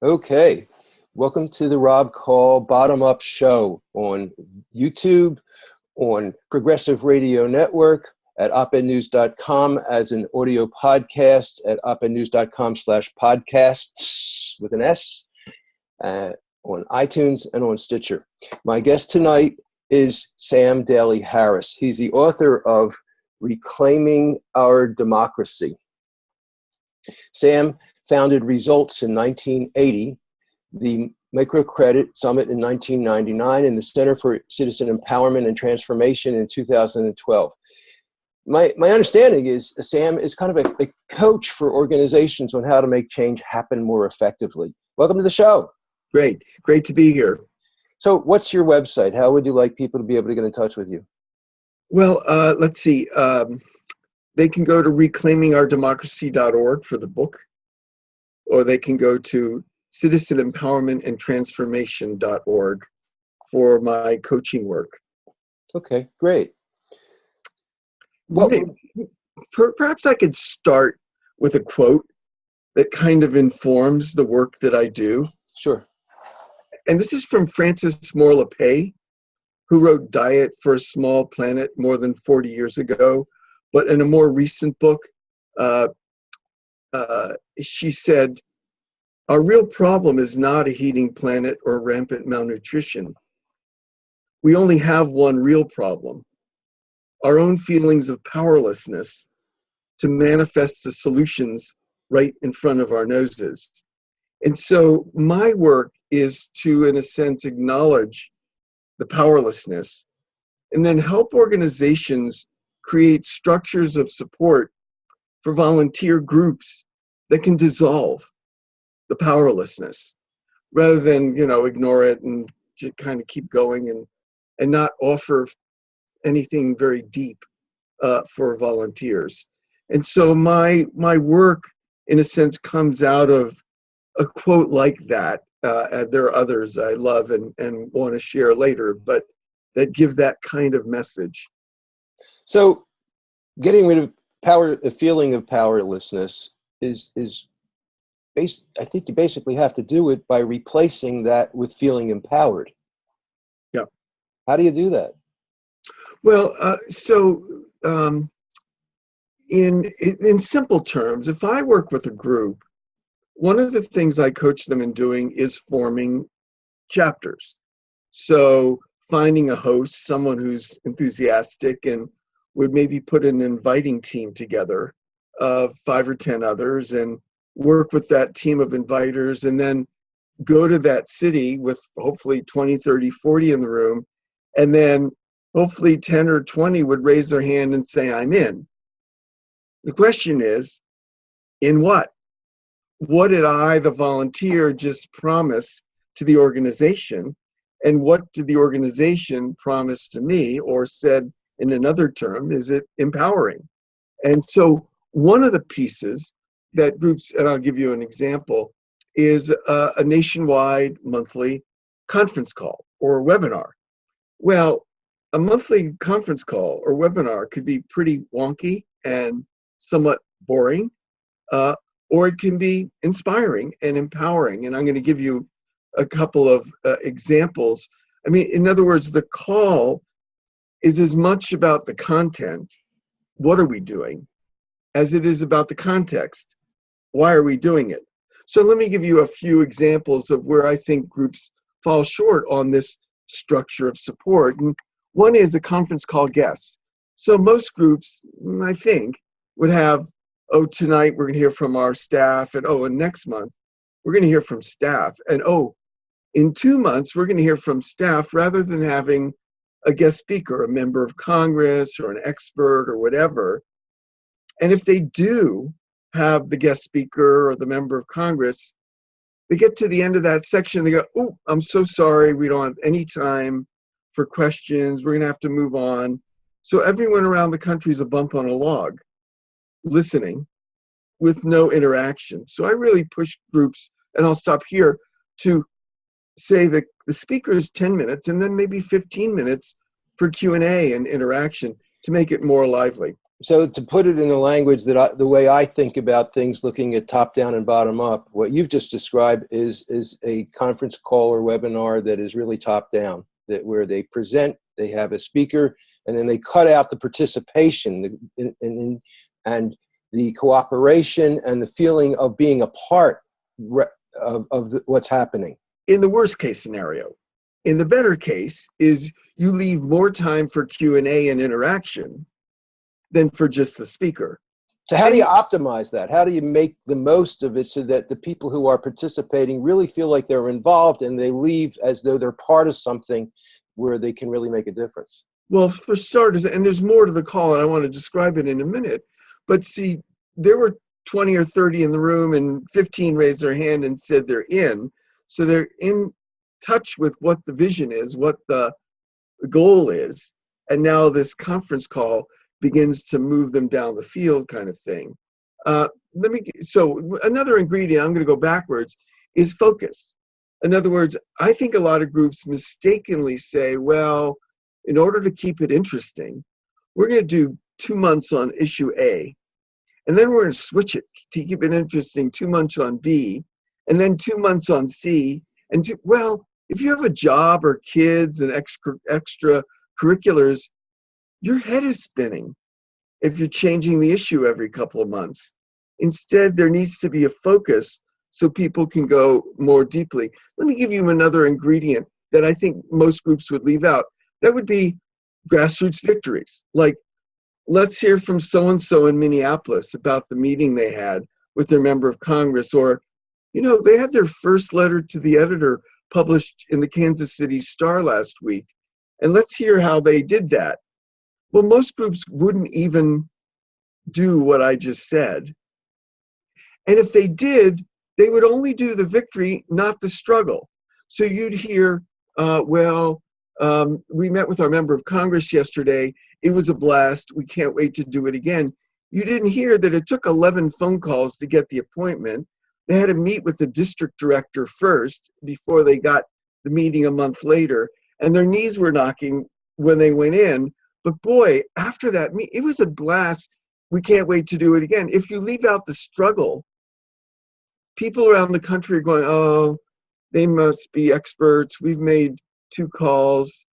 Okay, welcome to the Rob Kall Bottom Up Show on YouTube, on Progressive Radio Network, at opednews.com as an audio podcast at opednews.com/podcasts with an S, on iTunes and on Stitcher. My guest tonight is Sam Daley-Harris. He's the author of Reclaiming Our Democracy. Sam founded Results in 1980, the Microcredit Summit in 1999, and the Center for Citizen Empowerment and Transformation in 2012. My understanding is Sam is kind of a coach for organizations on how to make change happen more effectively. Welcome to the show. Great to be here. So what's your website? How would you like people to be able to get in touch with you? Well, let's see. They can go to reclaimingourdemocracy.org for the book, or they can go to citizenempowermentandtransformation.org for my coaching work. Okay, great. Well, perhaps I could start with a quote that kind of informs the work that I do. Sure. And this is from Frances Moore LePay, who wrote Diet for a Small Planet more than 40 years ago. But in a more recent book, she said, "Our real problem is not a heating planet or rampant malnutrition. We only have one real problem: our own feelings of powerlessness to manifest the solutions right in front of our noses." And so my work is to, in a sense, acknowledge the powerlessness and then help organizations create structures of support for volunteer groups that can dissolve the powerlessness rather than, ignore it and just kind of keep going and not offer anything very deep for volunteers. And so my work, in a sense, comes out of a quote like that. There are others I love and want to share later, but that give that kind of message. So getting rid of a feeling of powerlessness is I think you basically have to do it by replacing that with feeling empowered. Yeah. How do you do that? Well, in simple terms, if I work with a group, one of the things I coach them in doing is forming chapters. So finding a host, someone who's enthusiastic and would maybe put an inviting team together of 5 or 10 others and work with that team of inviters, and then go to that city with hopefully 20, 30, 40 in the room, and then hopefully 10 or 20 would raise their hand and say, "I'm in." The question is, in what? What did I, the volunteer, just promise to the organization? And what did the organization promise to me, or said in another term, is it empowering? And so one of the pieces that groups, and I'll give you an example, is a nationwide monthly conference call or webinar. Well, a monthly conference call or webinar could be pretty wonky and somewhat boring, or it can be inspiring and empowering. And I'm going to give you a couple of examples. I mean, in other words, the call is as much about the content, what are we doing, as it is about the context, why are we doing it? So let me give you a few examples of where I think groups fall short on this structure of support. And one is a conference call guest. So most groups, I think, would have, tonight we're going to hear from our staff, and next month we're going to hear from staff, and in 2 months we're going to hear from staff, rather than having a guest speaker, a member of Congress or an expert or whatever. And if they do have the guest speaker or the member of Congress, they get to the end of that section, they go, "Oh, I'm so sorry, we don't have any time for questions, we're going to have to move on." So everyone around the country is a bump on a log, listening with no interaction. So I really push groups, and I'll stop here, to say that the speaker is 10 minutes and then maybe 15 minutes for Q&A and interaction to make it more lively. So to put it in the language that the way I think about things, looking at top down and bottom up, what you've just described is a conference call or webinar that is really top down, that where they present, they have a speaker, and then they cut out the participation and the cooperation and the feeling of being a part of what's happening. In the worst case scenario. In the better case is you leave more time for Q&A and interaction than for just the speaker. So how do you optimize that? How do you make the most of it so that the people who are participating really feel like they're involved and they leave as though they're part of something where they can really make a difference? Well, for starters, and there's more to the call, and I want to describe it in a minute, but see, there were 20 or 30 in the room and 15 raised their hand and said they're in. So they're in touch with what the vision is, what the goal is. And now this conference call begins to move them down the field kind of thing. So another ingredient, I'm going to go backwards, is focus. In other words, I think a lot of groups mistakenly say, well, in order to keep it interesting, we're going to do 2 months on issue A, and then we're going to switch it to keep it interesting, 2 months on B, and then 2 months on C. And well, if you have a job or kids and extra curriculars, your head is spinning if you're changing the issue every couple of months. Instead, there needs to be a focus so people can go more deeply. Let me give you another ingredient that I think most groups would leave out. That would be grassroots victories. Like, let's hear from so-and-so in Minneapolis about the meeting they had with their member of Congress, or, you know, they had their first letter to the editor published in the Kansas City Star last week, and let's hear how they did that. Well, most groups wouldn't even do what I just said. And if they did, they would only do the victory, not the struggle. So you'd hear, we met with our member of Congress yesterday. It was a blast. We can't wait to do it again. You didn't hear that it took 11 phone calls to get the appointment. They had to meet with the district director first before they got the meeting a month later. And their knees were knocking when they went in. But boy, after that meeting, it was a blast. We can't wait to do it again. If you leave out the struggle, people around the country are going, oh, they must be experts. We've made 2 calls.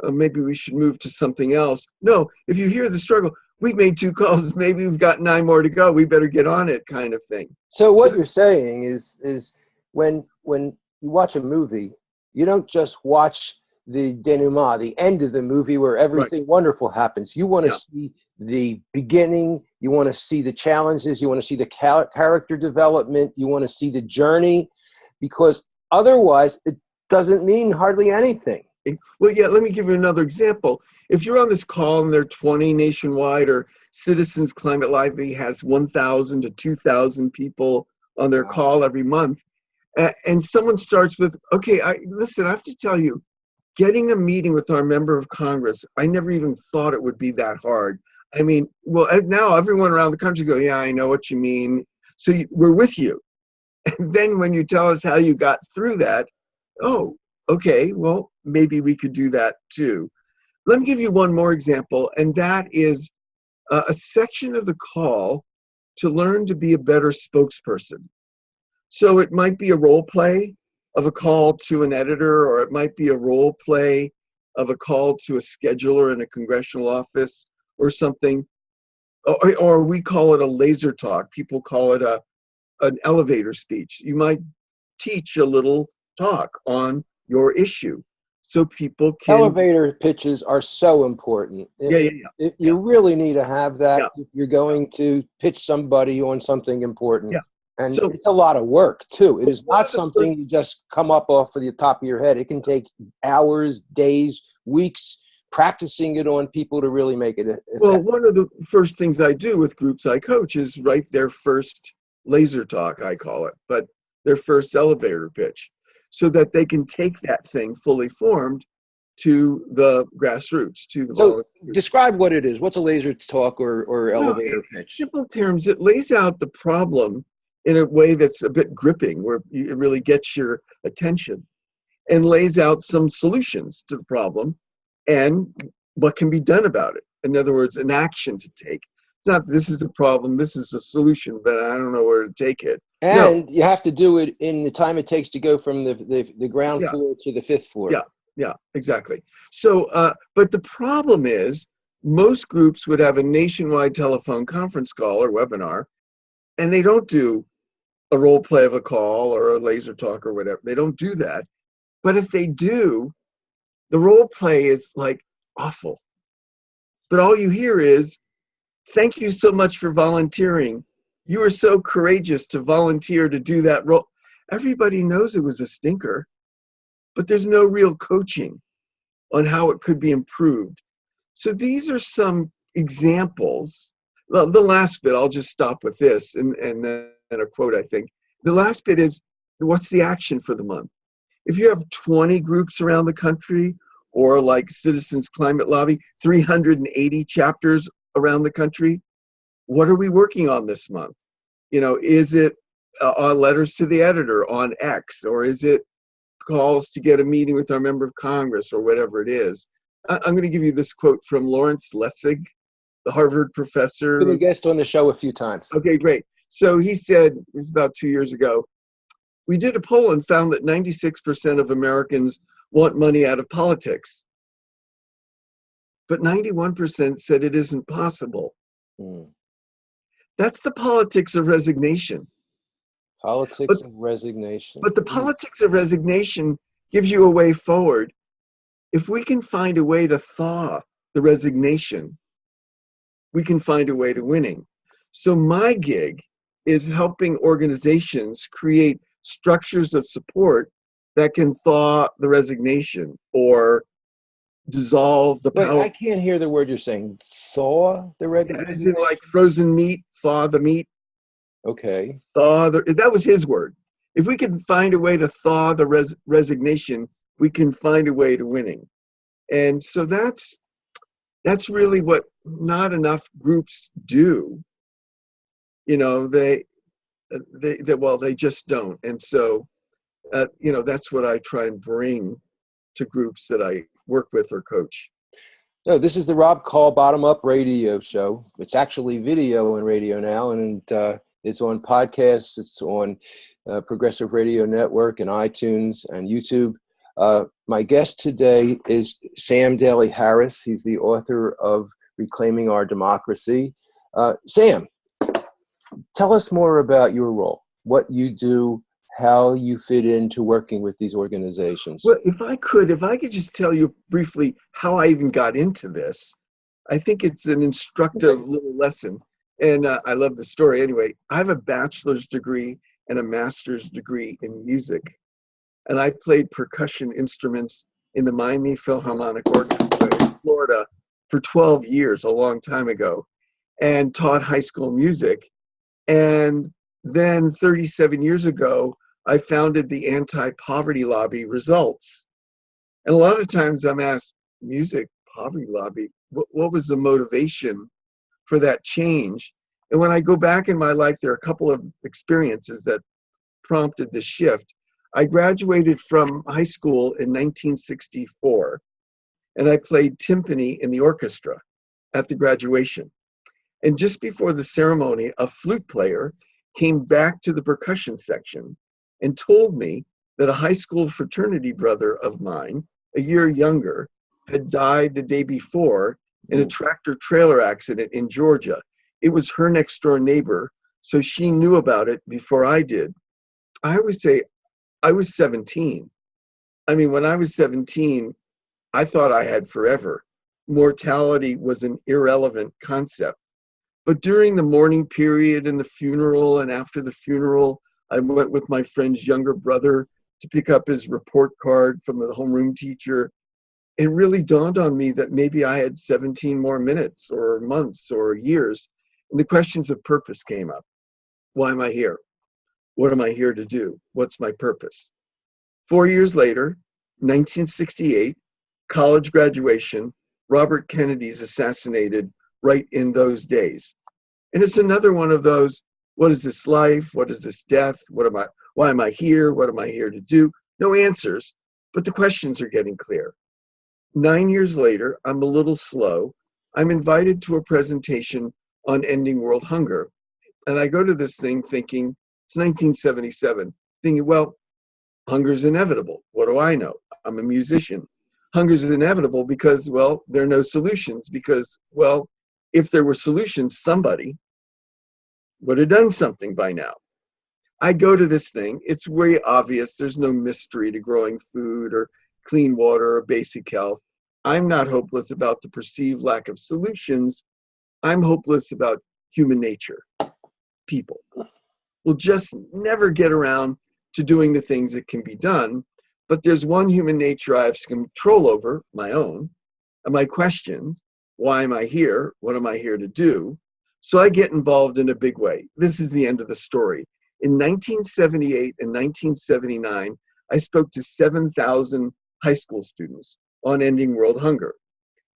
Maybe we should move to something else. No, if you hear the struggle, we've made 2 calls. Maybe we've got 9 more to go. We better get on it, kind of thing. So what you're saying is when you watch a movie, you don't just watch the denouement, the end of the movie where everything wonderful happens. You want to see the beginning. You want to see the challenges. You want to see the character development. You want to see the journey, because otherwise it doesn't mean hardly anything. Well, yeah, let me give you another example. If you're on this call and there are 20 nationwide, or Citizens Climate Lobby has 1,000 to 2,000 people on their call every month, and someone starts with, okay, listen, I have to tell you, getting a meeting with our member of Congress, I never even thought it would be that hard. I mean, well, now everyone around the country go, yeah, I know what you mean. So we're with you. And then when you tell us how you got through that, oh, okay, well, maybe we could do that too. Let me give you one more example, and that is a section of the call to learn to be a better spokesperson. So it might be a role play of a call to an editor, or it might be a role play of a call to a scheduler in a congressional office or something, or we call it a laser talk. People call it an elevator speech. You might teach a little talk on your issue so people can... Elevator pitches are so important. You really need to have that if you're going to pitch somebody on something important. Yeah. And so, it's a lot of work, too. It is not something you just come up off of the top of your head. It can take hours, days, weeks, practicing it on people to really make it effective. Well, one of the first things I do with groups I coach is write their first laser talk, I call it, but their first elevator pitch, so that they can take that thing fully formed to the grassroots, to the volunteers. Describe what it is. What's a laser talk or elevator pitch? In simple terms, it lays out the problem in a way that's a bit gripping, where it really gets your attention, and lays out some solutions to the problem and what can be done about it. In other words, an action to take. It's not, this is a problem, this is a solution, but I don't know where to take it. And you have to do it in the time it takes to go from the ground Yeah. floor to the 5th floor. Yeah, exactly. So, but the problem is, most groups would have a nationwide telephone conference call or webinar, and they don't do a role play of a call or a laser talk or whatever. They don't do that. But if they do, the role play is like awful. But all you hear is, thank you so much for volunteering. You were so courageous to volunteer to do that role. Everybody knows it was a stinker, but there's no real coaching on how it could be improved. So these are some examples. Well, the last bit, I'll just stop with this and then a quote, I think. The last bit is, what's the action for the month? If you have 20 groups around the country, or like Citizens Climate Lobby, 380 chapters around the country, what are we working on this month? You know, is it letters to the editor on X, or is it calls to get a meeting with our member of Congress, or whatever it is? I'm going to give you this quote from Lawrence Lessig, the Harvard professor. Been a guest on the show a few times. Okay, great. So he said, it was about 2 years ago, we did a poll and found that 96% of Americans want money out of politics. But 91% said it isn't possible. That's the politics of resignation. Politics of resignation. But the politics of resignation gives you a way forward. If we can find a way to thaw the resignation, we can find a way to winning. So my gig is helping organizations create structures of support that can thaw the resignation or dissolve the power. Wait, I can't hear the word you're saying. Thaw the resignation? As in like frozen meat, thaw the meat. Okay. Thaw the, that was his word. If we can find a way to thaw the resignation, we can find a way to winning. And so that's really what not enough groups do. You know, they just don't. And so, you know, that's what I try and bring to groups that I work with or coach. No, this is the Rob Kall Bottom Up Radio Show. It's actually video and radio now, and it's on podcasts. It's on Progressive Radio Network and iTunes and YouTube. My guest today is Sam Daley-Harris. He's the author of Reclaiming Our Democracy. Sam, tell us more about your role, what you do, how you fit into working with these organizations. Well, if I could just tell you briefly how I even got into this, I think it's an instructive little lesson. And I love the story. Anyway, I have a bachelor's degree and a master's degree in music. And I played percussion instruments in the Miami Philharmonic Orchestra in Florida for 12 years, a long time ago, and taught high school music. And then 37 years ago, I founded the anti-poverty lobby Results. And a lot of times I'm asked, music, poverty lobby, what was the motivation for that change? And when I go back in my life, there are a couple of experiences that prompted the shift. I graduated from high school in 1964, and I played timpani in the orchestra at the graduation. And just before the ceremony, a flute player came back to the percussion section and told me that a high school fraternity brother of mine, a year younger, had died the day before in a tractor trailer accident in Georgia. It was her next door neighbor, so she knew about it before I did. I always say, I was 17. I mean, when I was 17, I thought I had forever. Mortality was an irrelevant concept. But during the mourning period and the funeral and after the funeral, I went with my friend's younger brother to pick up his report card from the homeroom teacher. It really dawned on me that maybe I had 17 more minutes or months or years. And the questions of purpose came up. Why am I here? What am I here to do? What's my purpose? 4 years later, 1968, college graduation, Robert Kennedy's assassinated right in those days. And it's another one of those, what is this life? What is this death? Why am I here? What am I here to do? No answers, but the questions are getting clear. 9 years later, I'm a little slow. I'm invited to a presentation on ending world hunger. And I go to this thing thinking, it's 1977, thinking, well, hunger's inevitable. What do I know? I'm a musician. Hunger's inevitable because, well, there are no solutions. Because, well, if there were solutions, somebody would have done something by now. I go to this thing. It's very obvious. There's no mystery to growing food or clean water or basic health. I'm not hopeless about the perceived lack of solutions. I'm hopeless about human nature. People will just never get around to doing the things that can be done. But there's one human nature I have some control over, my own, and my questions. Why am I here? What am I here to do? So I get involved in a big way. This is the end of the story. In 1978 and 1979, I spoke to 7,000 high school students on ending world hunger.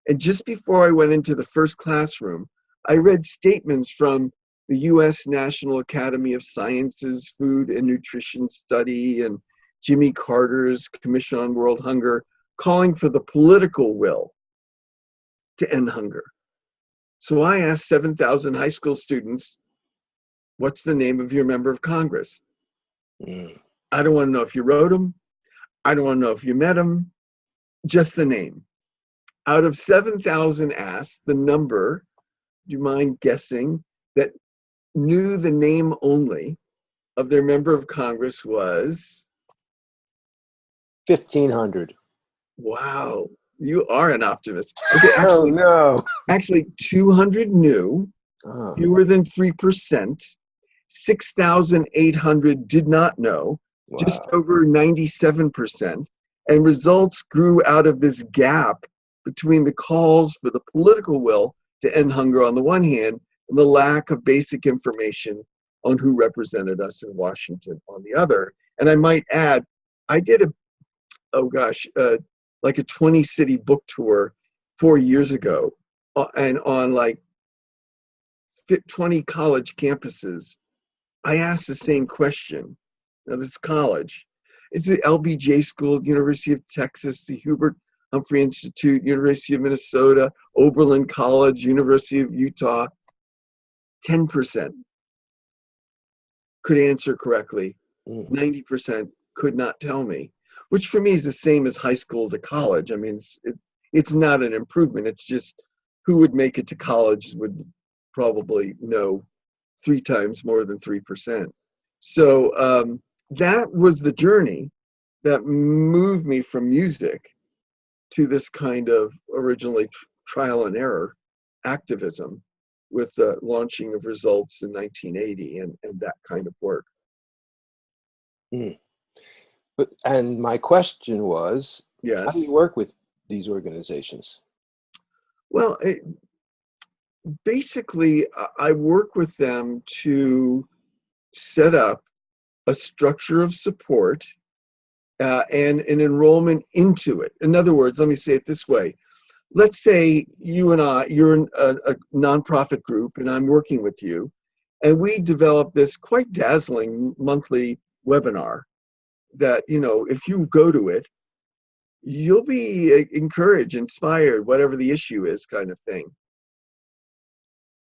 And just before I went into the first classroom, I read statements from the U.S. National Academy of Sciences, Food and Nutrition Study, and Jimmy Carter's Commission on World Hunger, calling for the political will to end hunger. So I asked 7,000 high school students, what's the name of your member of Congress? I don't want to know if you wrote him. I don't want to know if you met him. Just the name. Out of 7,000 asked, the number, do you mind guessing, that knew the name only of their member of Congress was? 1,500. Wow, you are an optimist. Okay, actually, oh, no. Actually, 200 knew, fewer than 3%. 6,800 did not know, just over 97%. And results grew out of this gap between the calls for the political will to end hunger on the one hand, and the lack of basic information on who represented us in Washington on the other. And I might add, I did like a 20-city book tour 4 years ago, and on like 20 college campuses, I asked the same question. Now, this college, it's the LBJ School, University of Texas, the Hubert Humphrey Institute, University of Minnesota, Oberlin College, University of Utah. 10% could answer correctly. 90% could not tell me, which for me is the same as high school to college. I mean, it's not an improvement. It's just who would make it to college would probably know 3 times more than 3%. So that was the journey that moved me from music to this kind of originally trial and error activism with the launching of Results in 1980 and that kind of work. And my question was, yes, how do you work with these organizations? Well, basically, I work with them to set up a structure of support and an enrollment into it. In other words, let me say it this way. Let's say you're a nonprofit group and I'm working with you, and we develop this quite dazzling monthly webinar that, if you go to it, you'll be encouraged, inspired, whatever the issue is, kind of thing.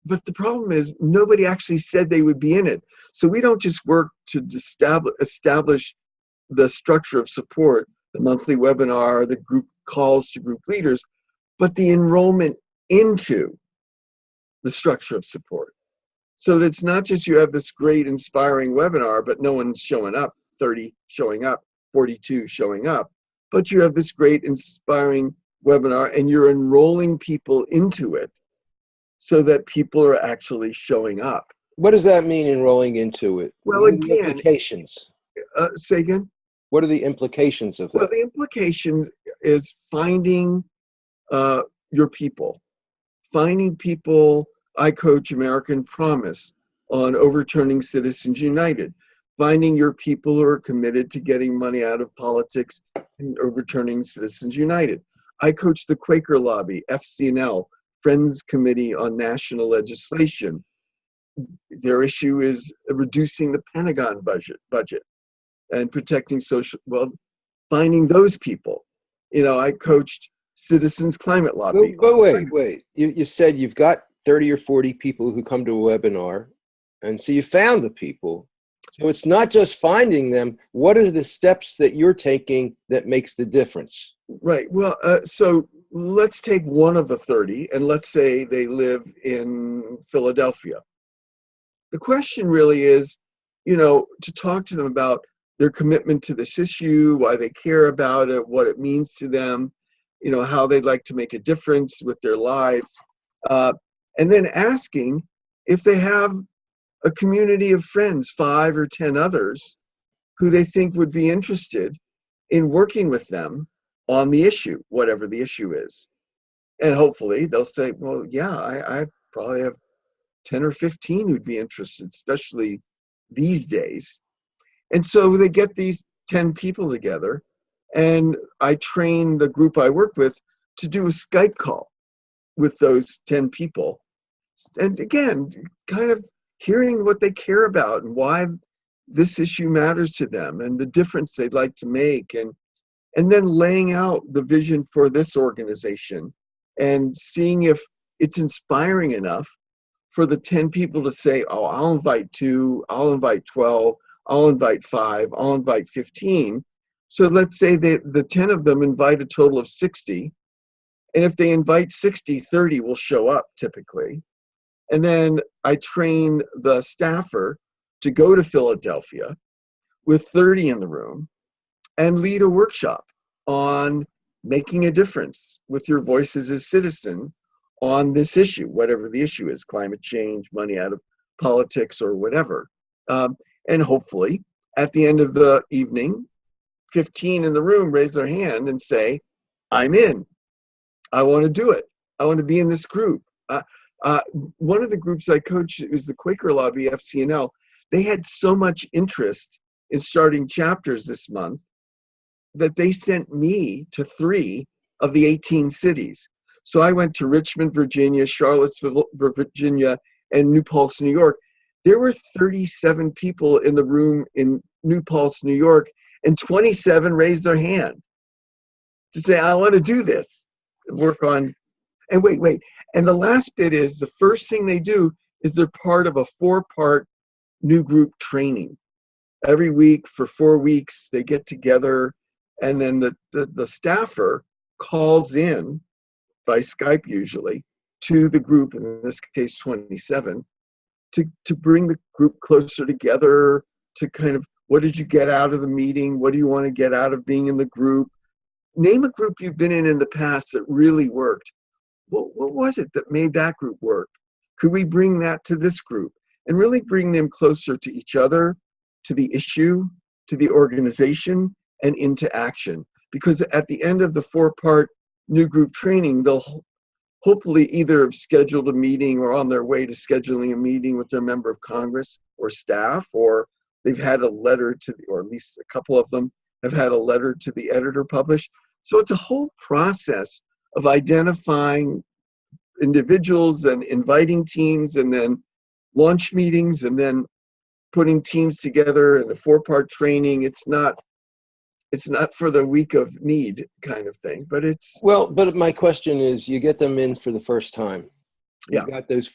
But the problem is nobody actually said they would be in it. So we don't just work to establish the structure of support, the monthly webinar, the group calls to group leaders, but the enrollment into the structure of support. So that it's not just you have this great inspiring webinar, but no one's showing up, 30 showing up, 42 showing up, but you have this great inspiring webinar and you're enrolling people into it so that people are actually showing up. What does that mean, enrolling into it? Well, what are the again, implications? Say again? What are the implications of that? Well, the implication is finding your people. Finding people. I coach American Promise on overturning Citizens United. Finding your people who are committed to getting money out of politics and overturning Citizens United. I coach the Quaker Lobby, FCNL, Friends Committee on National Legislation. Their issue is reducing the Pentagon budget and protecting social, well, finding those people. I coached Citizens Climate Lobby. But wait. You said you've got 30 or 40 people who come to a webinar. And so you found the people. So it's not just finding them. What are the steps that you're taking that makes the difference? Right. Well, so let's take one of the 30, and let's say they live in Philadelphia. The question really is, to talk to them about their commitment to this issue, why they care about it, what it means to them, how they'd like to make a difference with their lives. And then asking if they have a community of friends, 5 or 10 others, who they think would be interested in working with them on the issue, whatever the issue is. And hopefully they'll say, well, yeah, I probably have 10 or 15 who'd be interested, especially these days. And so they get these 10 people together, and I train the group I work with to do a Skype call with those 10 people. And again, kind of hearing what they care about and why this issue matters to them and the difference they'd like to make, and then laying out the vision for this organization and seeing if it's inspiring enough for the 10 people to say, oh, I'll invite 2, I'll invite 12, I'll invite 5, I'll invite 15. So let's say that the 10 of them invite a total of 60. And if they invite 60, 30 will show up typically. And then I train the staffer to go to Philadelphia with 30 in the room and lead a workshop on making a difference with your voice as a citizen on this issue, whatever the issue is, climate change, money out of politics, or whatever. And hopefully at the end of the evening, 15 in the room raise their hand and say, I'm in. I want to do it. I want to be in this group. One of the groups I coached is the Quaker Lobby FCNL. They had so much interest in starting chapters this month that they sent me to 3 of the 18 cities. So I went to Richmond, Virginia, Charlottesville, Virginia, and New Paltz, New York. There were 37 people in the room in New Paltz, New York, and 27 raised their hand to say, I want to do this, work on. And wait. And the last bit is the first thing they do is they're part of a 4-part new group training. Every week for 4 weeks, they get together, and then the staffer calls in by Skype usually to the group, in this case 27, to bring the group closer together, to kind of, what did you get out of the meeting? What do you want to get out of being in the group? Name a group you've been in the past that really worked. What was it that made that group work? Could we bring that to this group and really bring them closer to each other, to the issue, to the organization, and into action? Because at the end of the 4-part new group training, they'll hopefully either have scheduled a meeting or on their way to scheduling a meeting with their member of Congress or staff, or they've had a letter to or at least a couple of them have had a letter to the editor published. So it's a whole process of identifying individuals and inviting teams, and then launch meetings, and then putting teams together in a 4-part training. It's not for the week of need kind of thing, but it's... Well, but my question is, you get them in for the first time. You got those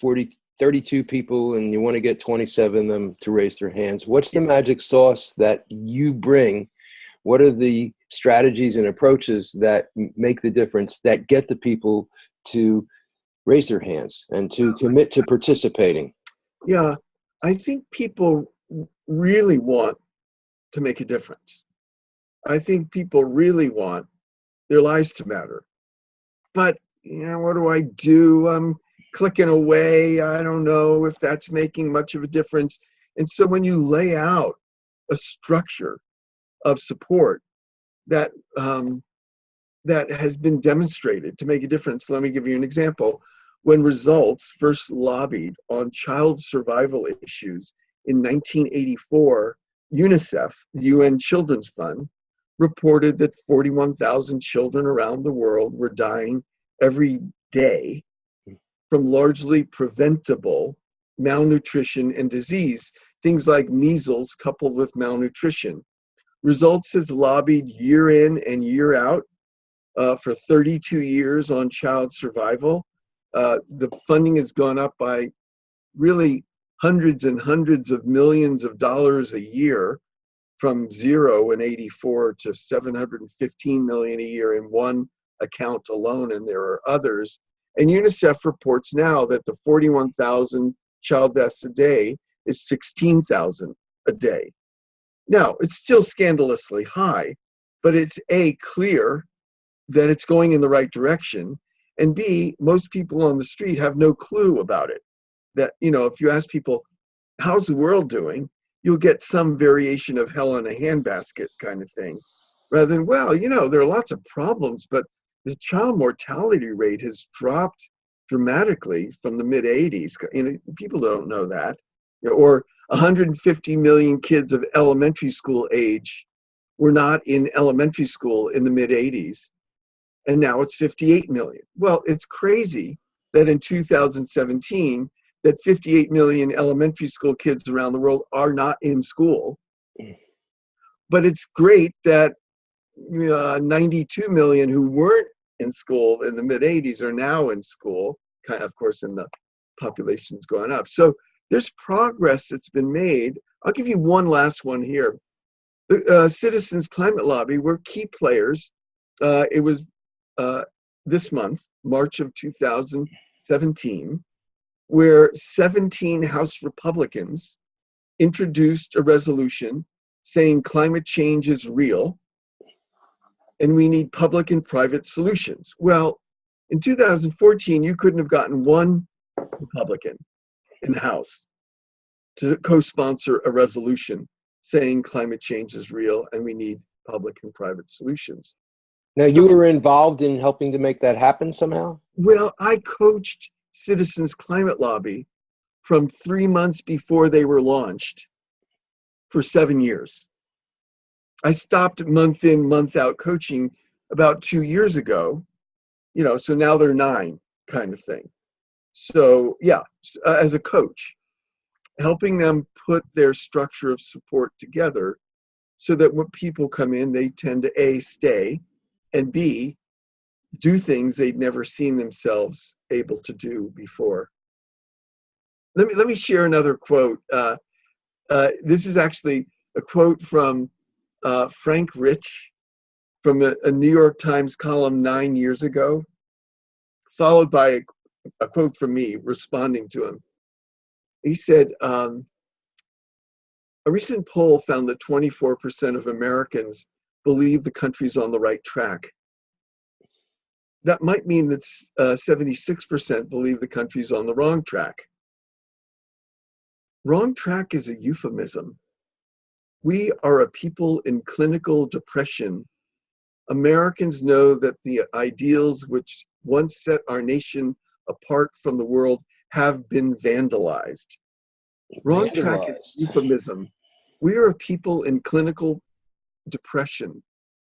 32 people, and you want to get 27 of them to raise their hands. What's the magic sauce that you bring? What are the strategies and approaches that make the difference, that get the people to raise their hands and to commit to participating? Yeah, I think people really want to make a difference. I think people really want their lives to matter. But, what do I do? I'm clicking away. I don't know if that's making much of a difference. And so when you lay out a structure of support that has been demonstrated to make a difference, let me give you an example. When Results first lobbied on child survival issues in 1984, UNICEF, the UN Children's Fund, reported that 41,000 children around the world were dying every day from largely preventable malnutrition and disease, things like measles coupled with malnutrition. Results has lobbied year in and year out for 32 years on child survival. The funding has gone up by really hundreds and hundreds of millions of dollars a year, from zero in '84 to 715 million a year in one account alone, and there are others. And UNICEF reports now that the 41,000 child deaths a day is 16,000 a day. Now, it's still scandalously high, but it's A, clear that it's going in the right direction, and B, most people on the street have no clue about it. That, you know, if you ask people, how's the world doing? You'll get some variation of hell in a handbasket kind of thing, rather than, well, you know, there are lots of problems, but the child mortality rate has dropped dramatically from the mid '80s. You know, people don't know that. Or 150 million kids of elementary school age were not in elementary school in the mid '80s, and now it's 58 million. Well, it's crazy that in 2017, that 58 million elementary school kids around the world are not in school. But it's great that 92 million who weren't in school in the mid '80s are now in school, kind of course, and the population's going up. So there's progress that's been made. I'll give you one last one here. The Citizens Climate Lobby, we're key players. It was this month, March of 2017, where 17 House Republicans introduced a resolution saying climate change is real and we need public and private solutions. Well, in 2014, you couldn't have gotten one Republican in the House to co-sponsor a resolution saying climate change is real and we need public and private solutions. Now, you were involved in helping to make that happen somehow? Well, I coached Citizens Climate Lobby from 3 months before they were launched for 7 years. I stopped month in, month out coaching about 2 years ago, you know, so now they're 9 kind of thing. So yeah, as a coach, helping them put their structure of support together so that when people come in, they tend to A, stay, and B, do things they'd never seen themselves able to do before. Let me share another quote. This is actually a quote from Frank Rich from a New York Times column 9 years ago, followed by a quote from me responding to him. He said, a recent poll found that 24% of Americans believe the country's on the right track. That might mean that 76% believe the country's on the wrong track. Wrong track is a euphemism. We are a people in clinical depression. Americans know that the ideals which once set our nation apart from the world have been vandalized. Wrong track is euphemism. We are a people in clinical depression.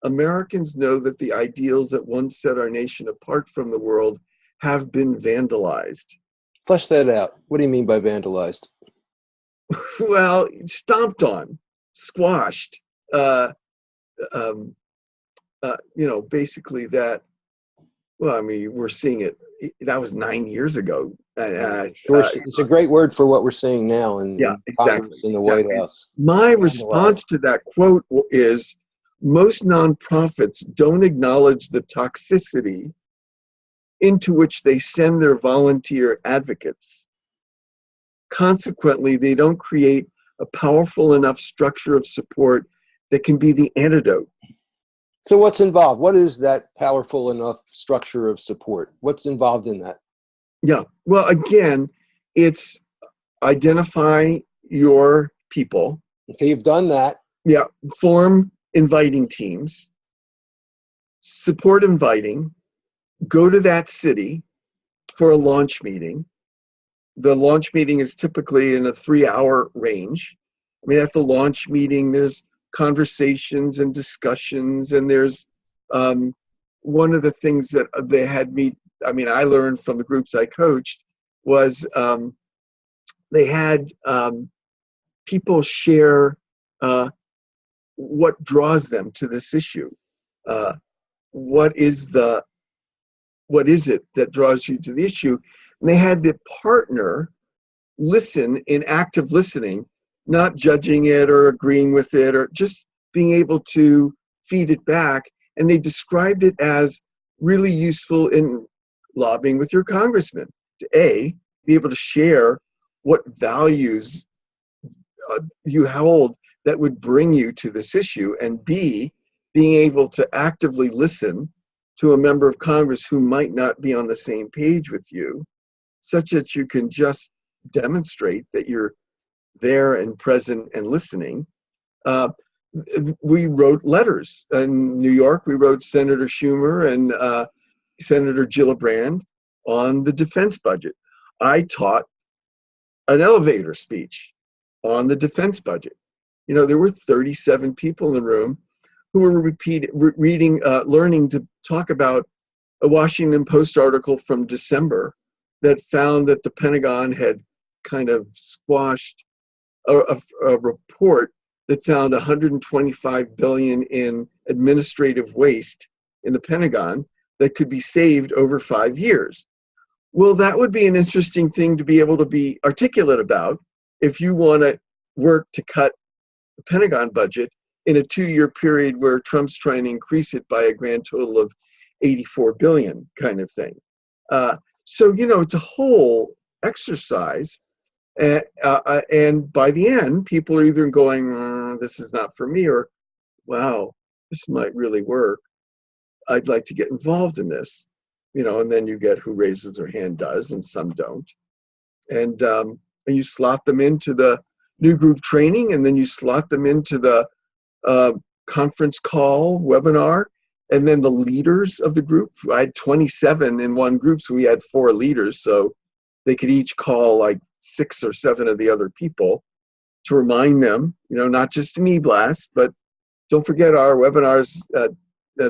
Americans know that the ideals that once set our nation apart from the world have been vandalized. Flesh that out. What do you mean by vandalized? Well, stomped on, squashed, basically that. Well, I mean, we're seeing it. That was 9 years ago. It's a great word for what we're seeing now in Congress, in the White House. My response to that quote is, most nonprofits don't acknowledge the toxicity into which they send their volunteer advocates. Consequently, they don't create a powerful enough structure of support that can be the antidote. So what's involved? What is that powerful enough structure of support? What's involved in that? Yeah, well, again, it's identify your people. Okay, you've done that. Yeah, form inviting teams, support inviting, go to that city for a launch meeting. The launch meeting is typically in a 3-hour range. I mean, at the launch meeting, there's conversations and discussions, and there's one of the things that they had me, I mean, I learned from the groups I coached was they had people share what draws them to this issue. What is the what is it that draws you to the issue? And they had the partner listen in active listening, not judging it or agreeing with it, or just being able to feed it back. And they described it as really useful in lobbying with your congressman to be able to share what values you hold that would bring you to this issue, and B, being able to actively listen to a member of Congress who might not be on the same page with you, such that you can just demonstrate that you're there and present and listening. We wrote letters. In New York, we wrote Senator Schumer and Senator Gillibrand on the defense budget. I taught an elevator speech on the defense budget. You know, there were 37 people in the room who were learning to talk about a Washington Post article from December that found that the Pentagon had kind of squashed a report that found 125 billion in administrative waste in the Pentagon that could be saved over 5 years. Well, that would be an interesting thing to be able to be articulate about if you want to work to cut the Pentagon budget in a 2-year period where Trump's trying to increase it by a grand total of 84 billion kind of thing. So, you know, it's a whole exercise. And by the end, people are either going, this is not for me, or, wow, this might really work. I'd like to get involved in this. You know, and then you get who raises their hand does, and some don't. And you slot them into the new group training, and then you slot them into the conference call webinar, and then the leaders of the group. I had 27 in one group, so we had 4 leaders, so they could each call like 6 or 7 of the other people to remind them, you know, not just an e-blast, but don't forget our webinars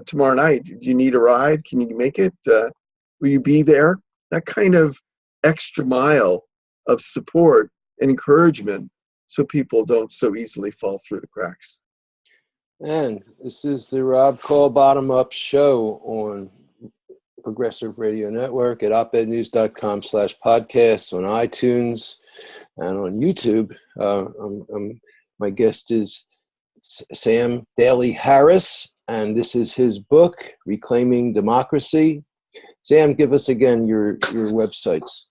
tomorrow night. Do you need a ride? Can you make it? Will you be there? That kind of extra mile of support and encouragement so people don't so easily fall through the cracks. And this is the Rob Kall Bottom Up Show on Progressive Radio Network at opednews.com/podcasts, on iTunes, and on YouTube. My guest is Sam Daley-Harris, and this is his book, Reclaiming Democracy. Sam, give us again your websites.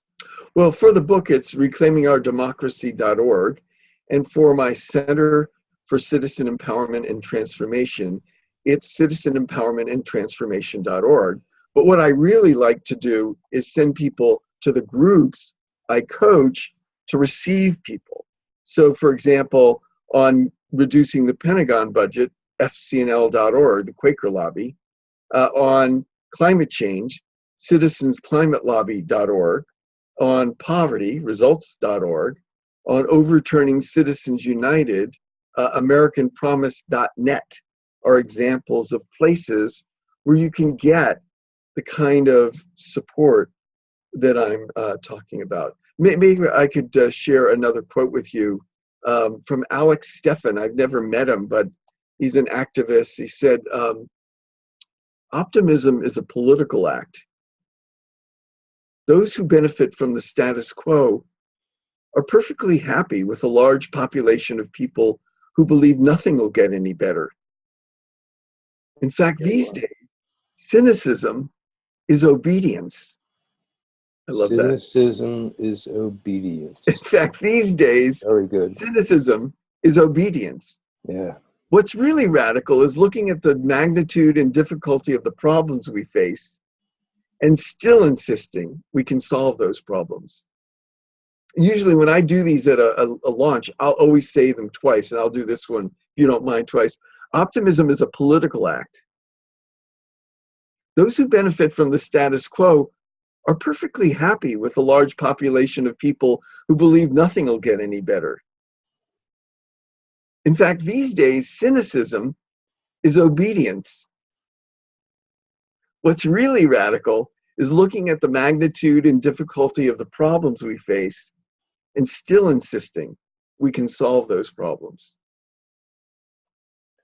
Well, for the book, it's reclaimingourdemocracy.org. And for my Center for Citizen Empowerment and Transformation, it's citizenempowermentandtransformation.org. But what I really like to do is send people to the groups I coach to receive people. So, for example, on reducing the Pentagon budget, fcnl.org, the Quaker lobby, on climate change, citizensclimatelobby.org, on poverty, results.org, on overturning Citizens United, AmericanPromise.net are examples of places where you can get the kind of support that I'm talking about. Maybe I could share another quote with you from Alex Steffen. I've never met him, but he's an activist. He said, optimism is a political act. Those who benefit from the status quo are perfectly happy with a large population of people who believe nothing will get any better. In fact, these days, cynicism is obedience. I love that. Cynicism is obedience. In fact, these days, very good. Cynicism is obedience. Yeah. What's really radical is looking at the magnitude and difficulty of the problems we face and still insisting we can solve those problems. Usually when I do these at a launch, I'll always say them twice, and I'll do this one, if you don't mind, twice. Optimism is a political act. Those who benefit from the status quo are perfectly happy with a large population of people who believe nothing will get any better. In fact, these days, cynicism is obedience. What's really radical is looking at the magnitude and difficulty of the problems we face and still insisting we can solve those problems.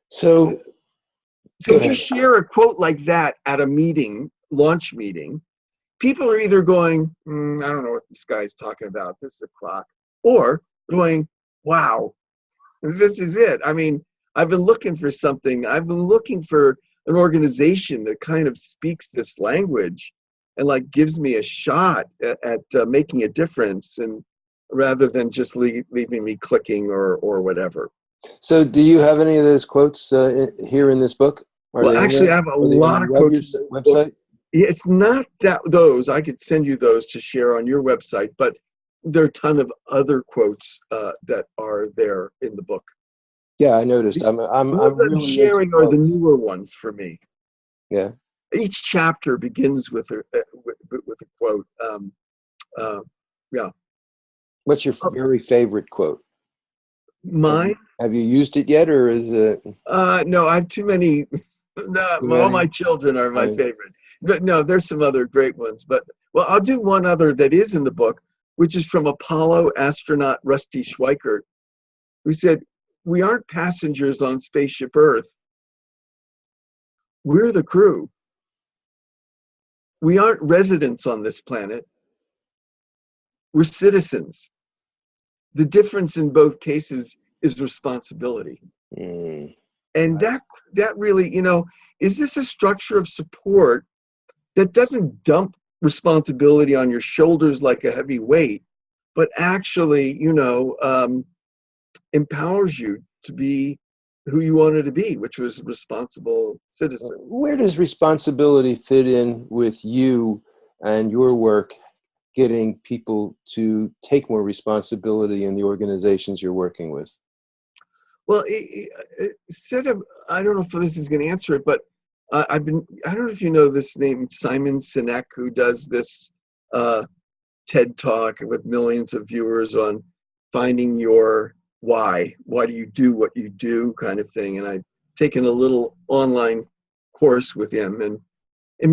So if you share a quote like that at a meeting, launch meeting, people are either going, I don't know what this guy's talking about. This is a crock. Or going, wow, this is it. I mean, I've been looking for something. I've been looking for an organization that kind of speaks this language and like gives me a shot at making a difference, and rather than just leaving me clicking or whatever. So do you have any of those quotes here in this book? Are Well, they in actually, there? I have a Are they lot on of your quotes. website? It's not that those. I could send you those to share on your website, but there are a ton of other quotes that are there in the book. Yeah, I noticed. I'm The ones I'm really into sharing are the quotes. newer ones for me. Yeah. Each chapter begins with a quote. Yeah. What's your very favorite quote? Mine? Have you used it yet, or is it No, I have too many. No, too all many? my children are my Right. favorite. But no, there's some other great ones. But well, I'll do one other that is in the book, which is from Apollo astronaut Rusty Schweickart, who said, "We aren't passengers on spaceship Earth. We're the crew. We aren't residents on this planet. We're citizens. The difference in both cases is responsibility." Mm. And that really, is this a structure of support that doesn't dump responsibility on your shoulders like a heavy weight, but actually, empowers you to be who you wanted to be, which was a responsible citizen? Where does responsibility fit in with you and your work, getting people to take more responsibility in the organizations you're working with? Well, instead of, I don't know if this is going to answer it, but I don't know if you know this name, Simon Sinek, who does this TED Talk with millions of viewers on finding your why. Why do you do what you do, kind of thing. And I've taken a little online course with him. And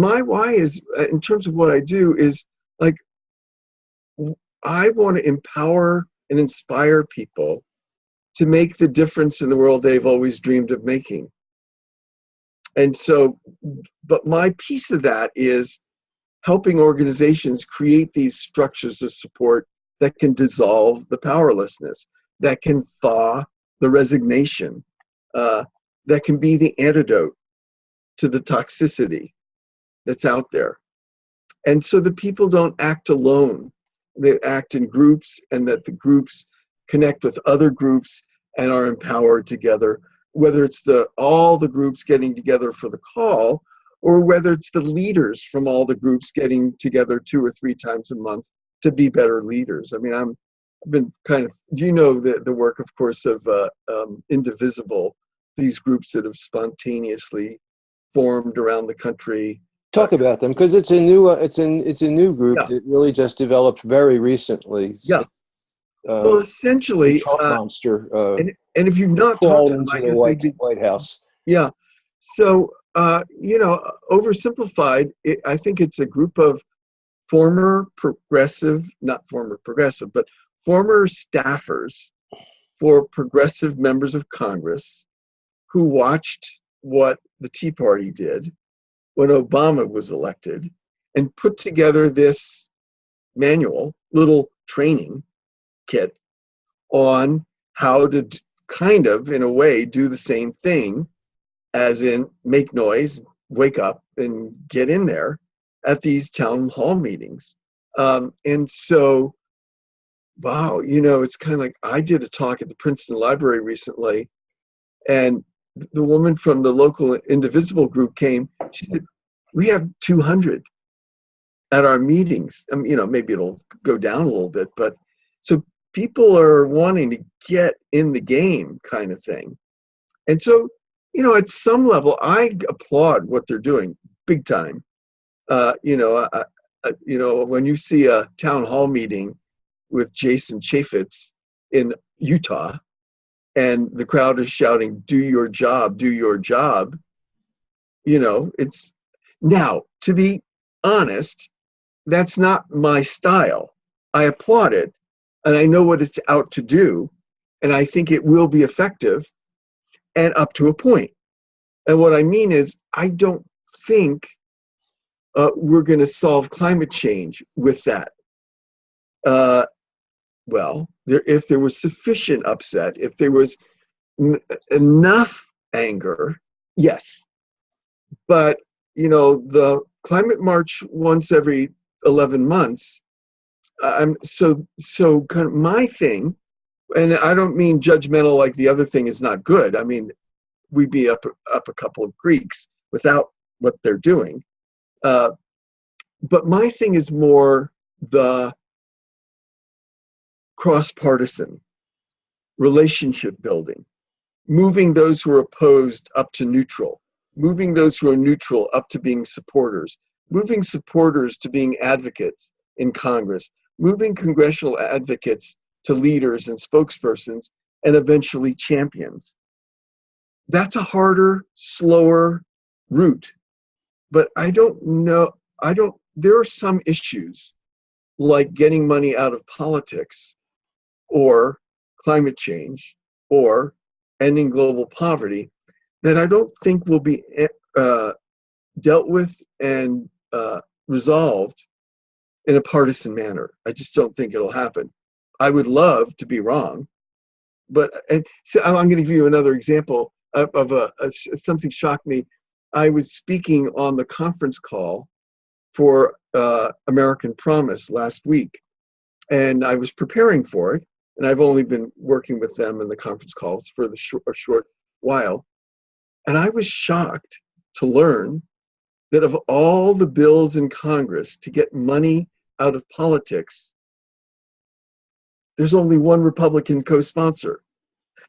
my why is, in terms of what I do, is like, I want to empower and inspire people to make the difference in the world they've always dreamed of making. And so, but my piece of that is helping organizations create these structures of support that can dissolve the powerlessness, that can thaw the resignation, that can be the antidote to the toxicity that's out there. And so that people don't act alone, they act in groups, and that the groups connect with other groups and are empowered together, whether it's all the groups getting together for the call, or whether it's the leaders from all the groups getting together 2 or 3 times a month to be better leaders. I mean, I've been kind of, the work, of course, of Indivisible, these groups that have spontaneously formed around the country. Talk about them, because it's a new group that really just developed very recently. Yeah. Well, essentially, Trump monster. and if you've not talked crawled to them, into I the guess White House. Yeah. So, oversimplified, I think it's a group of former staffers for progressive members of Congress who watched what the Tea Party did when Obama was elected and put together this little training kit on how to kind of, in a way, do the same thing, as in make noise, wake up, and get in there at these town hall meetings. And so, wow, it's kind of like, I did a talk at the Princeton Library recently, and the woman from the local Indivisible group came. She said, "We have 200 at our meetings." Maybe it'll go down a little bit, but so people are wanting to get in the game, kind of thing. And so, at some level, I applaud what they're doing big time. When you see a town hall meeting with Jason Chaffetz in Utah, and the crowd is shouting, "Do your job, do your job." It's, now, to be honest, that's not my style. I applaud it, and I know what it's out to do, and I think it will be effective, and up to a point. And what I mean is, I don't think we're going to solve climate change with that. Well, if there was sufficient upset, if there was enough anger, yes. But, the climate march once every 11 months, so kind of my thing, and I don't mean judgmental like the other thing is not good. I mean, we'd be up a couple of creeks without what they're doing. But my thing is more the cross-partisan relationship building, moving those who are opposed up to neutral, moving those who are neutral up to being supporters, moving supporters to being advocates in Congress, moving congressional advocates to leaders and spokespersons, and eventually champions. That's a harder, slower route. But I don't know, there are some issues like getting money out of politics or climate change or ending global poverty that I don't think will be dealt with and resolved in a partisan manner. I just don't think it'll happen. I would love to be wrong, but so I'm going to give you another example of something shocked me. I was speaking on the conference call for American Promise last week, and I was preparing for it, and I've only been working with them in the conference calls for a short while, and I was shocked to learn that of all the bills in Congress to get money out of politics, there's only one Republican co-sponsor.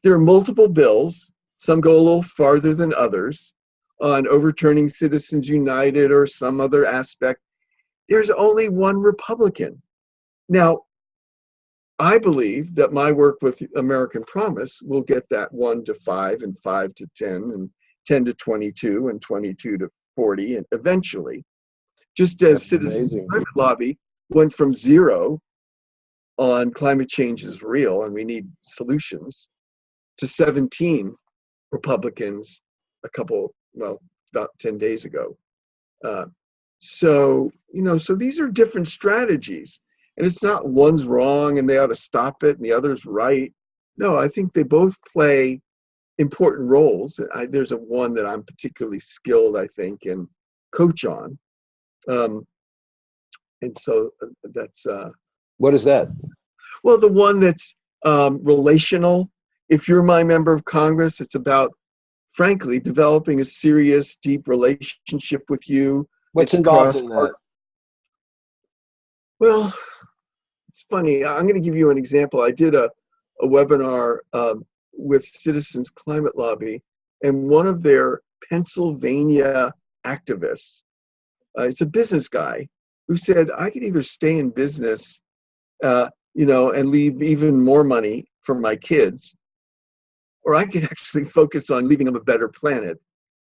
There are multiple bills, some go a little farther than others, on overturning Citizens United or some other aspect. There's only one Republican. Now, I believe that my work with American Promise will get that 1 to 5 and 5 to 10 and 10 to 22 and 22 to 40, and eventually, just as Citizens Climate Lobby went from 0 on climate change is real and we need solutions to 17 Republicans about 10 days ago. So these are different strategies, and it's not one's wrong and they ought to stop it and the other's right. No, I think they both play important roles. There's one that I'm particularly skilled, I think, and coach on. And so that's... What is that? Well, the one that's relational. If you're my member of Congress, it's about, frankly, developing a serious, deep relationship with you. What's involved in that? Well, it's funny. I'm going to give you an example. I did a webinar with Citizens Climate Lobby, and one of their Pennsylvania activists, it's a business guy, who said, I could either stay in business, and leave even more money for my kids, or I could actually focus on leaving them a better planet.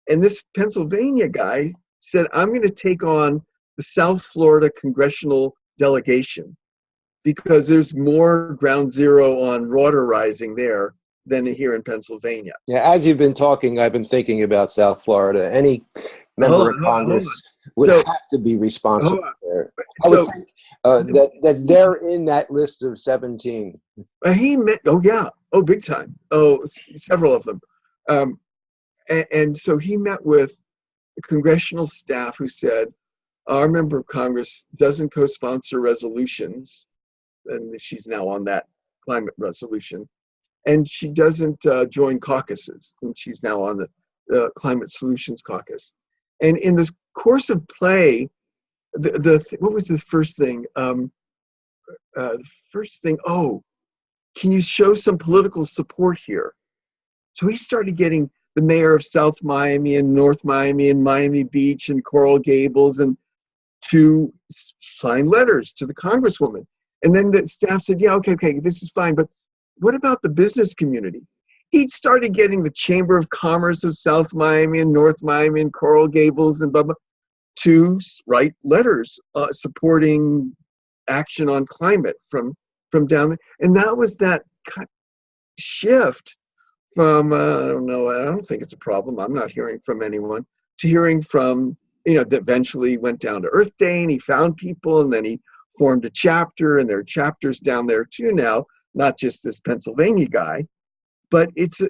And this Pennsylvania guy said, I'm going to take on the South Florida congressional delegation because there's more ground zero on water rising there than here in Pennsylvania. Yeah, as you've been talking, I've been thinking about South Florida. Any member of Congress would have to be responsible there. I would think that they're in that list of 17. He met, big time. Several of them. And so he met with the congressional staff who said, our member of Congress doesn't co-sponsor resolutions, and she's now on that climate resolution, and she doesn't join caucuses, and she's now on the Climate Solutions Caucus. And in this course of play, what was the first thing? Can you show some political support here? So he started getting the mayor of South Miami and North Miami and Miami Beach and Coral Gables and to sign letters to the congresswoman. And then the staff said, yeah, okay, this is fine, but what about the business community? He started getting the Chamber of Commerce of South Miami and North Miami and Coral Gables and blah, blah, to write letters supporting action on climate from down there. And that was that shift from, I don't think it's a problem, I'm not hearing from anyone, to hearing from that eventually went down to Earth Day, and he found people, and then he formed a chapter, and there are chapters down there too now, not just this Pennsylvania guy. But it's a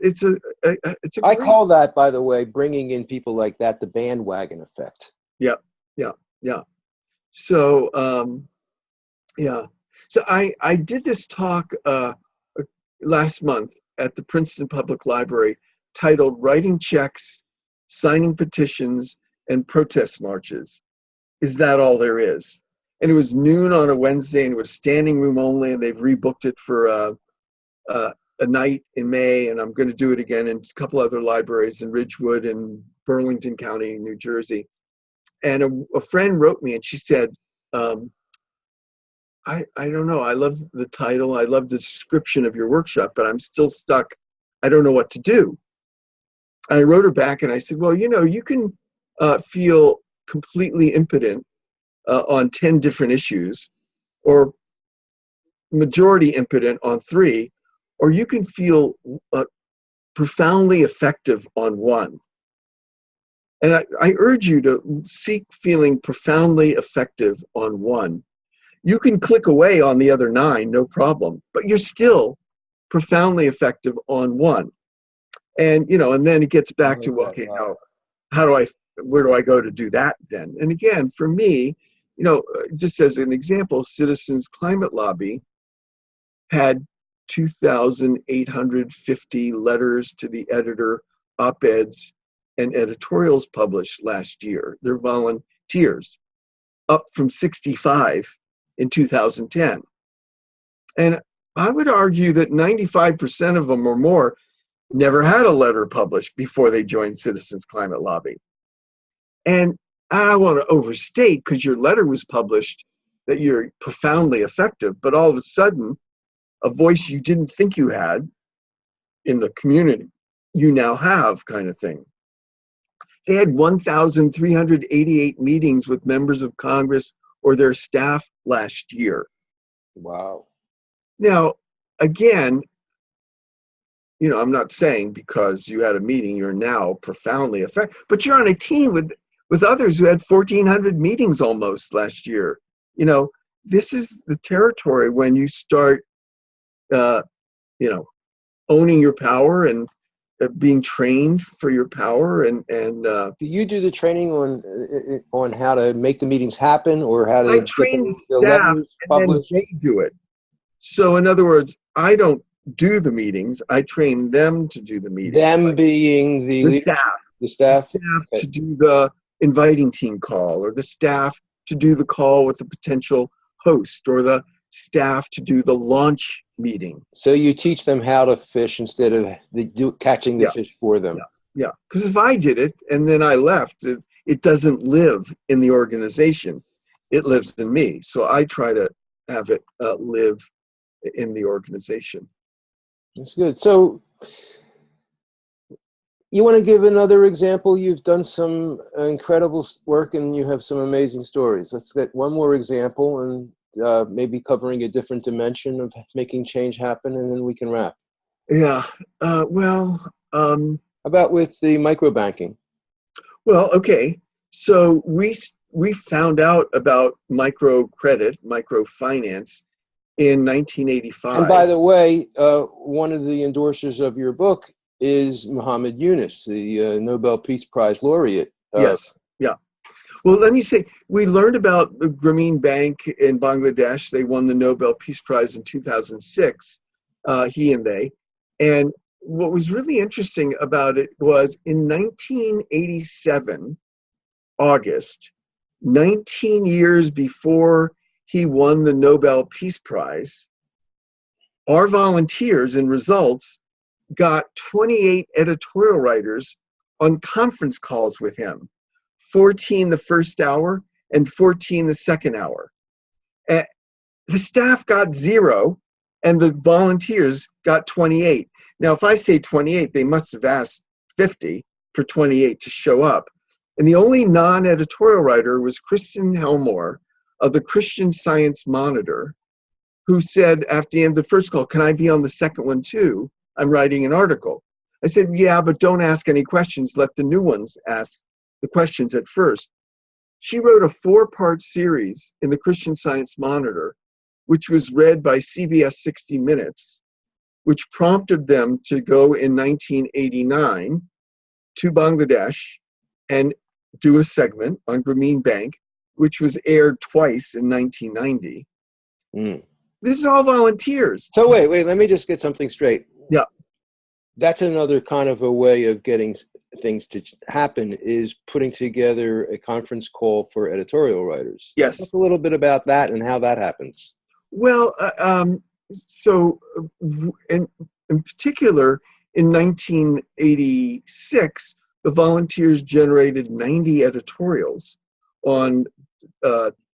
I call that, by the way, bringing in people like that, the bandwagon effect. Yeah. So so I did this talk last month at the Princeton Public Library titled "Writing Checks, Signing Petitions, and Protest Marches. Is that all there is?" And it was noon on a Wednesday, and it was standing room only, and they've rebooked it for a night in May, and I'm going to do it again in a couple other libraries in Ridgewood and Burlington County, New Jersey. And a friend wrote me, and she said, I don't know, I love the title, I love the description of your workshop, but I'm still stuck. I don't know what to do. And I wrote her back, and I said, well, you can feel completely impotent on 10 different issues, or majority impotent on 3, or you can feel profoundly effective on 1. And I urge you to seek feeling profoundly effective on 1. You can click away on the other 9, no problem, but you're still profoundly effective on 1. And, and then it gets back to, okay, now, where do I go to do that then? And again, for me, just as an example, Citizens Climate Lobby had 2,850 letters to the editor, op-eds, and editorials published last year. They're volunteers, up from 65 in 2010. And I would argue that 95% of them or more never had a letter published before they joined Citizens Climate Lobby. And I want to overstate, because your letter was published, that you're profoundly effective, but all of a sudden, a voice you didn't think you had in the community, you now have, kind of thing. They had 1,388 meetings with members of Congress or their staff last year. Wow. Now, again, I'm not saying because you had a meeting, you're now profoundly effective, but you're on a team with others who had 1,400 meetings almost last year. This is the territory when you start owning your power and being trained for your power. And do you do the training on how to make the meetings happen, or how to I train the staff, and then they do it. So in other words, I don't do the meetings. I train them to do the meetings. Them being the staff. The staff Okay. To do the inviting team call, or the staff to do the call with the potential host, or the staff to do the launch meeting. So you teach them how to fish instead of catching the fish for them. Yeah, because if I did it and then I left, it doesn't live in the organization. It lives in me. So I try to have it live in the organization. That's good. So you want to give another example? You've done some incredible work and you have some amazing stories. Let's get one more example, and maybe covering a different dimension of making change happen, and then we can wrap. Yeah. How about with the microbanking? Well, okay. So we found out about microcredit, microfinance in 1985. And by the way, one of the endorsers of your book is Muhammad Yunus, the Nobel Peace Prize laureate. Yes. Yeah. Well, let me say, we learned about the Grameen Bank in Bangladesh. They won the Nobel Peace Prize in 2006, he and they. And what was really interesting about it was in 1987, August, 19 years before he won the Nobel Peace Prize, our volunteers in results got 28 editorial writers on conference calls with him. 14 the first hour and 14 the second hour. The staff got 0 and the volunteers got 28. Now, if I say 28, they must have asked 50 for 28 to show up. And the only non-editorial writer was Kristen Helmore of the Christian Science Monitor, who said after the end of the first call, "Can I be on the second one too? I'm writing an article." I said, "Yeah, but don't ask any questions. Let the new ones ask the questions at first." She wrote a 4-part series in the Christian Science Monitor, which was read by CBS 60 Minutes, which prompted them to go in 1989 to Bangladesh and do a segment on Grameen Bank, which was aired twice in 1990. This is all volunteers. So wait, let me just get something straight. Yeah. That's another kind of a way of getting things to happen, is putting together a conference call for editorial writers. Yes. Talk a little bit about that and how that happens. Well, so in particular, in 1986, the volunteers generated 90 editorials on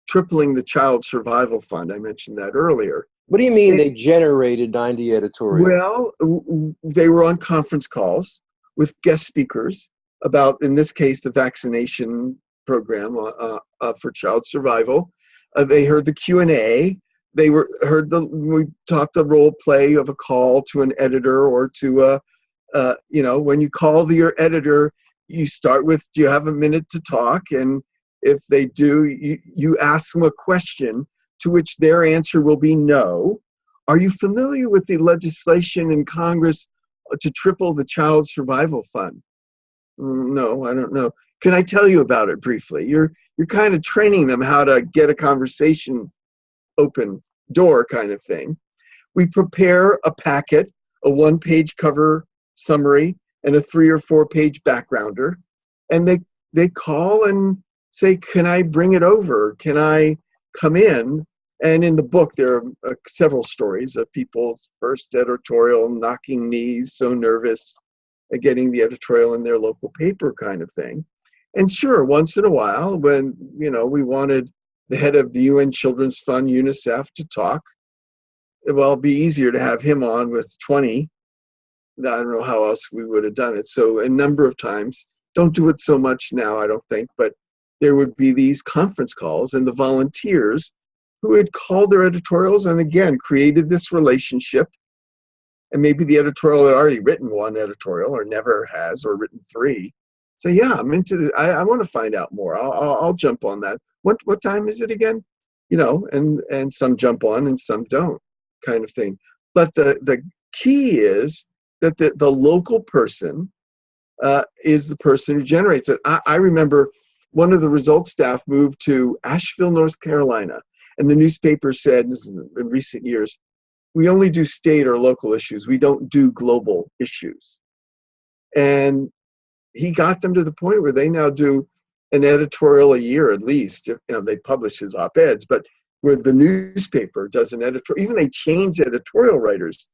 tripling the Child Survival Fund. I mentioned that earlier. What do you mean they generated 90 editorials? Well, they were on conference calls with guest speakers about, in this case, the vaccination program for child survival. They heard the Q&A. We talked the role play of a call to an editor, or to when you call your editor, you start with, do you have a minute to talk? And if they do, you ask them a question to which their answer will be no. Are you familiar with the legislation in Congress to triple the Child Survival Fund? No, I don't know. Can I tell you about it briefly? You're kind of training them how to get a conversation open door kind of thing. We prepare a packet, a 1-page cover summary, and a 3 or 4-page backgrounder. And they call and say, can I bring it over? Can I come in? And in the book, there are several stories of people's first editorial, knocking knees, so nervous at getting the editorial in their local paper kind of thing. And sure, once in a while, when we wanted the head of the UN Children's Fund, UNICEF, to talk, well, it'd be easier to have him on with 20. I don't know how else we would have done it. So a number of times, don't do it so much now, I don't think, but there would be these conference calls, and the volunteers who had called their editorials and again created this relationship. And maybe the editorial had already written 1 editorial, or never has, or written 3. So yeah, I'm into this. I want to find out more. I'll jump on that. What time is it again? And some jump on and some don't, kind of thing. But the key is that the local person is the person who generates it. I remember one of the results staff moved to Asheville, North Carolina, and the newspaper said, this is in recent years, we only do state or local issues. We don't do global issues. And he got them to the point where they now do an editorial a year at least. They publish his op-eds, but where the newspaper does an editorial, even they change editorial writers,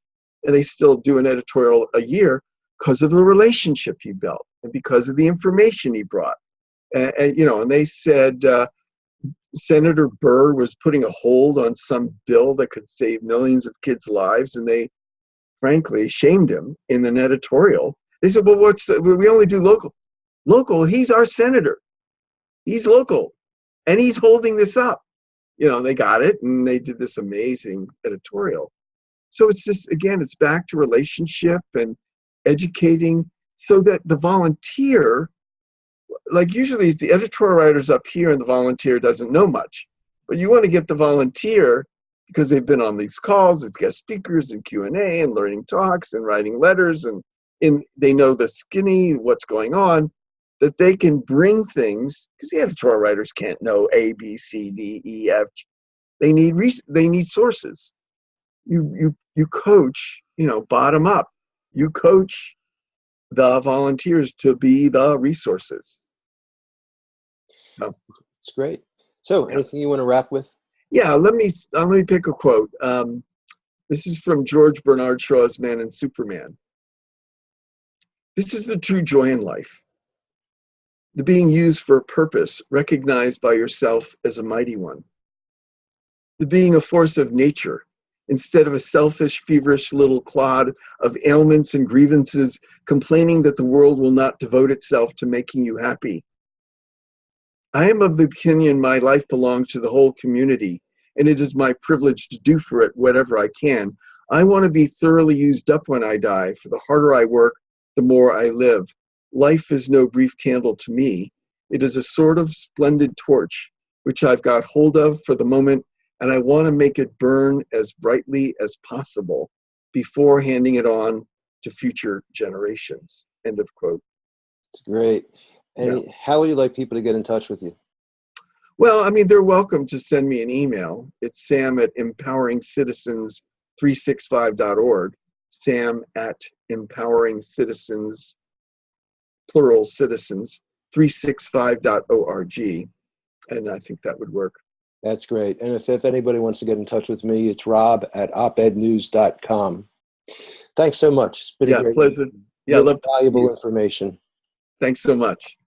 and they still do an editorial a year because of the relationship he built and because of the information he brought. And they said Senator Burr was putting a hold on some bill that could save millions of kids' lives, and they frankly shamed him in an editorial. They said, well, we only do local. Local, he's our senator. He's local, and he's holding this up. They got it, and they did this amazing editorial. So it's just, again, it's back to relationship and educating, so that the volunteer, like usually the editorial writer's up here and the volunteer doesn't know much, but you want to get the volunteer, because they've been on these calls with guest speakers and Q&A and learning talks and writing letters, and they know the skinny, what's going on, that they can bring things, because the editorial writers can't know A, B, C, D, E, F. They need sources. You coach, bottom up. You coach the volunteers to be the resources. It's great. So, anything you want to wrap with? Yeah, let me pick a quote. This is from George Bernard Shaw's Man and Superman. This is the true joy in life. The being used for a purpose, recognized by yourself as a mighty one. The being a force of nature, instead of a selfish, feverish little clod of ailments and grievances, complaining that the world will not devote itself to making you happy. I am of the opinion my life belongs to the whole community, and it is my privilege to do for it whatever I can. I want to be thoroughly used up when I die, for the harder I work, the more I live. Life is no brief candle to me, It is a sort of splendid torch, which I've got hold of for the moment, and I want to make it burn as brightly as possible before handing it on to future generations. End of quote. It's great. And Yeah. how would you like people to get in touch with you? Well, I mean, they're welcome to send me an email. It's sam@empoweringcitizens365.org, sam@empoweringcitizens, plural citizens, 365.org. And I think that would work. That's great. And if anybody wants to get in touch with me, it's rob@opednews.com. Thanks so much. It's been a great Pleasure. really Love valuable information. Thanks so much.